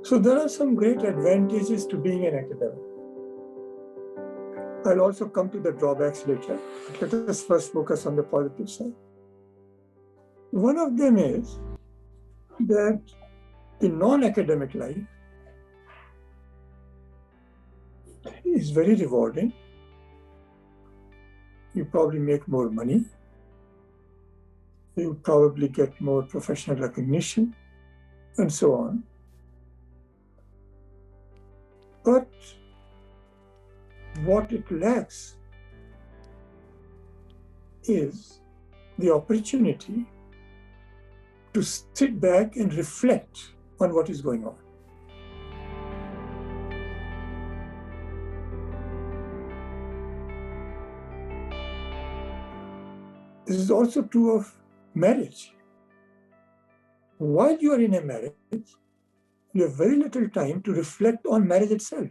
So there are some great advantages to being an academic. I'll also come to the drawbacks later. Let us first focus on the positive side. One of them is that the non-academic life is very rewarding. You probably make more money. You probably get more professional recognition and so on. But what it lacks is the opportunity to sit back and reflect on what is going on. This is also true of marriage. While you are in a marriage, you have very little time to reflect on marriage itself,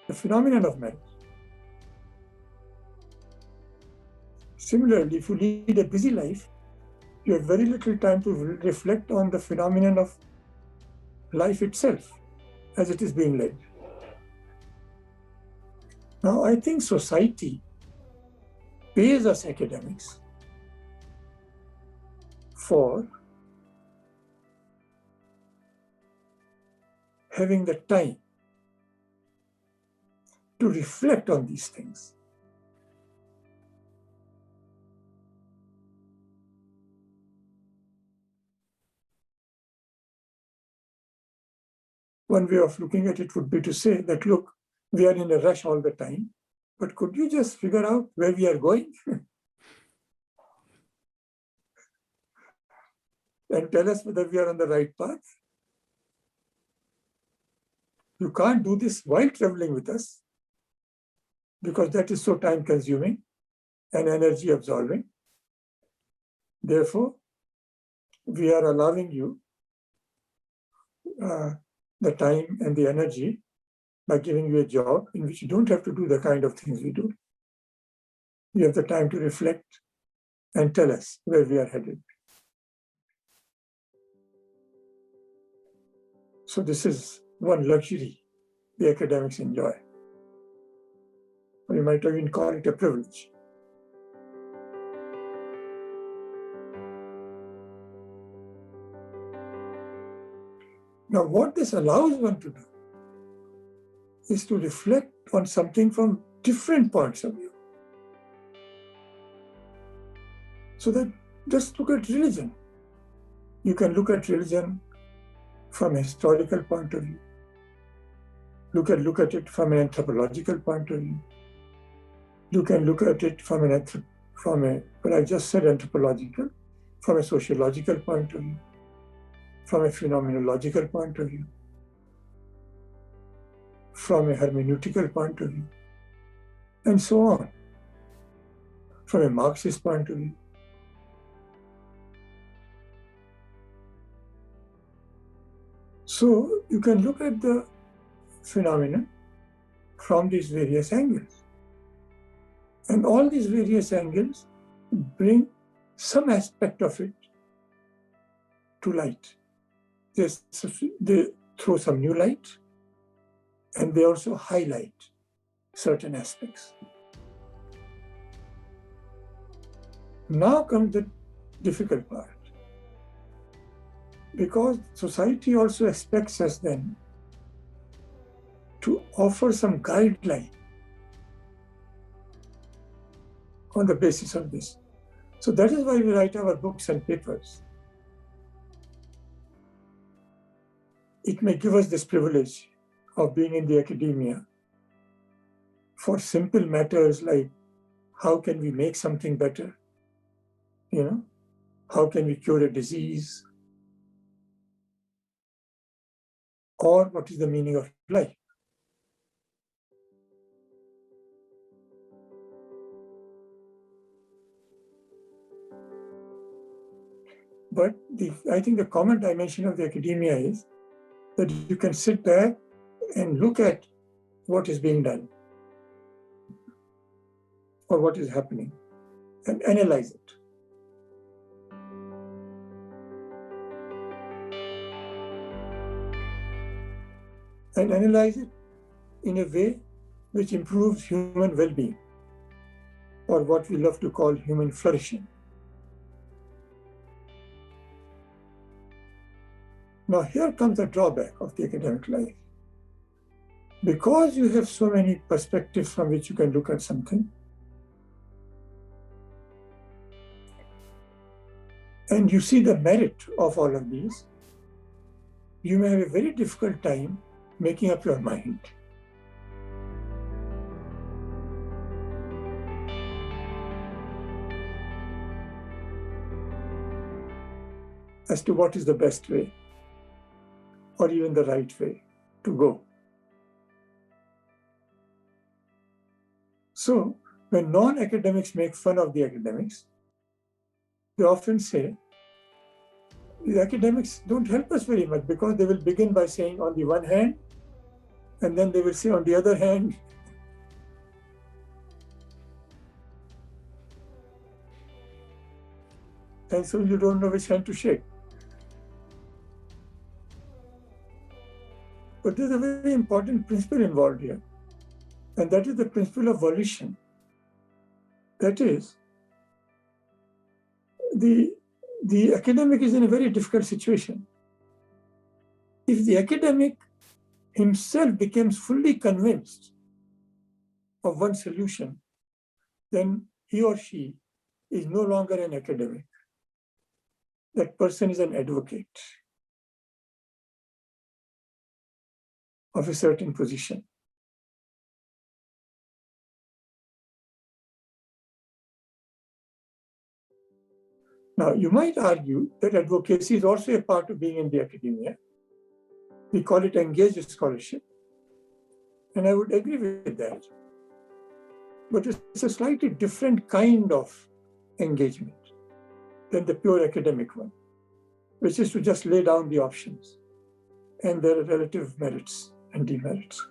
the phenomenon of marriage. Similarly, if you lead a busy life, you have very little time to reflect on the phenomenon of life itself as it is being led. Now, I think society pays us academics for having the time to reflect on these things. One way of looking at it would be to say that, look, we are in a rush all the time, but could you just figure out where we are going and tell us whether we are on the right path? You can't do this while traveling with us because that is so time consuming and energy absorbing. Therefore, we are allowing you the time and the energy by giving you a job in which you don't have to do the kind of things we do. You have the time to reflect and tell us where we are headed. So this is one luxury the academics enjoy. Or you might even call it a privilege. Now, what this allows one to do is to reflect on something from different points of view. So that just look at religion. You can look at religion from a historical point of view. Look at it from an anthropological point of view. You can look at it from I just said anthropological, from a sociological point of view, from a phenomenological point of view, from a hermeneutical point of view, and so on, from a Marxist point of view. So you can look at the phenomenon from these various angles. And all these various angles bring some aspect of it to light. They throw some new light, and they also highlight certain aspects. Now comes the difficult part. Because society also expects us then to offer some guideline on the basis of this. So that is why we write our books and papers. It may give us this privilege of being in the academia for simple matters like how can we make something better? How can we cure a disease? Or what is the meaning of life? But I think the common dimension of the academia is that you can sit back and look at what is being done or what is happening and analyze it. and analyze it in a way which improves human well-being, or what we love to call human flourishing. Now here comes the drawback of the academic life. Because you have so many perspectives from which you can look at something, and you see the merit of all of these, you may have a very difficult time making up your mind. As to what is the best way, or even the right way to go. So, when non-academics make fun of the academics, they often say, the academics don't help us very much, because they will begin by saying on the one hand, and then they will say on the other hand. And so you don't know which hand to shake. But there's a very important principle involved here, and that is the principle of volition. That is, the academic is in a very difficult situation. If the academic himself becomes fully convinced of one solution, then he or she is no longer an academic. That person is an advocate of a certain position. Now, you might argue that advocacy is also a part of being in the academia. We call it engaged scholarship. And I would agree with that. But it's a slightly different kind of engagement than the pure academic one, which is to just lay down the options and their relative merits and demerits.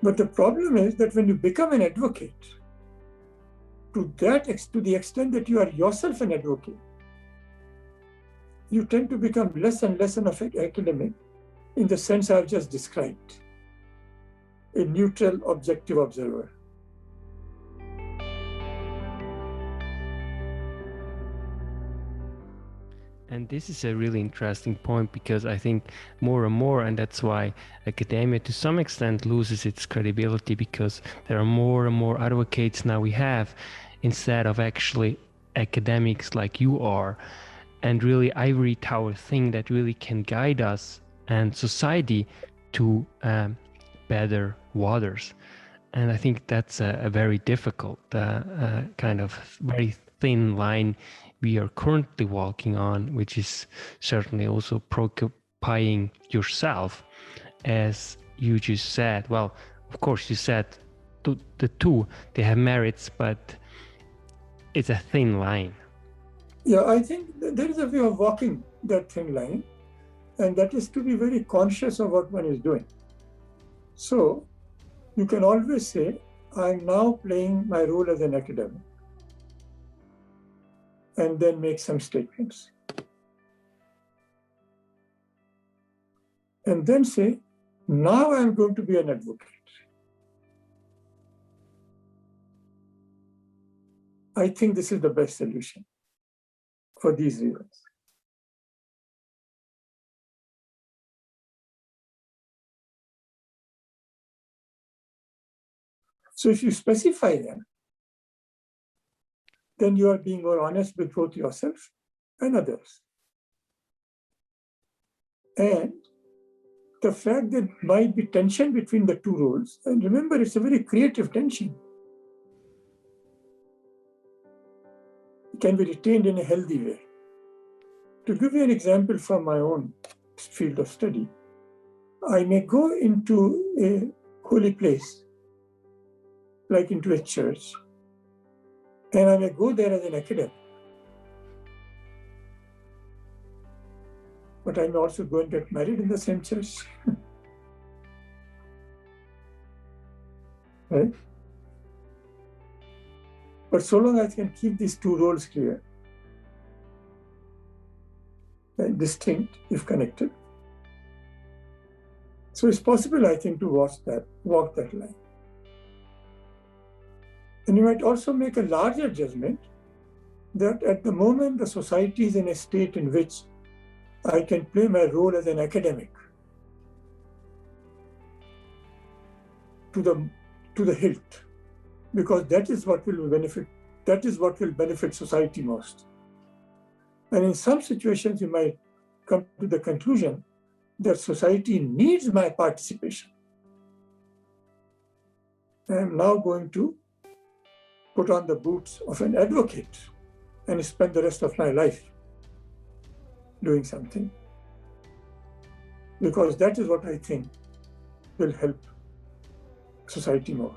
But the problem is that when you become an advocate, to the extent that you are yourself an advocate, you tend to become less and less an academic in the sense I've just described, a neutral, objective observer. And this is a really interesting point, because I think more and more, and that's why academia to some extent loses its credibility, because there are more and more advocates now we have, instead of actually academics like you are, and really ivory tower thing that really can guide us and society to better waters. And I think that's a very difficult kind of very thin line we are currently walking on, which is certainly also preoccupying yourself, as you just said. Well, of course, you said the two, they have merits, but it's a thin line. Yeah, I think there is a way of walking that thin line, and that is to be very conscious of what one is doing. So you can always say, I'm now playing my role as an academic, and then make some statements. And then say, now I'm going to be an advocate. I think this is the best solution for these reasons. So if you specify them, then you are being more honest with both yourself and others. And the fact that might be tension between the two roles, and remember, it's a very creative tension. It can be retained in a healthy way. To give you an example from my own field of study, I may go into a holy place, like into a church, and I may go there as an academic. But I may also go and get married in the same church. Right? But so long as I can keep these two roles clear and distinct if connected, So it's possible, I think, to walk that line. And you might also make a larger judgment that at the moment the society is in a state in which I can play my role as an academic to the hilt, because that is what will benefit society most. And in some situations, you might come to the conclusion that society needs my participation. I am now going to put on the boots of an advocate and spend the rest of my life doing something, because that is what I think will help society more.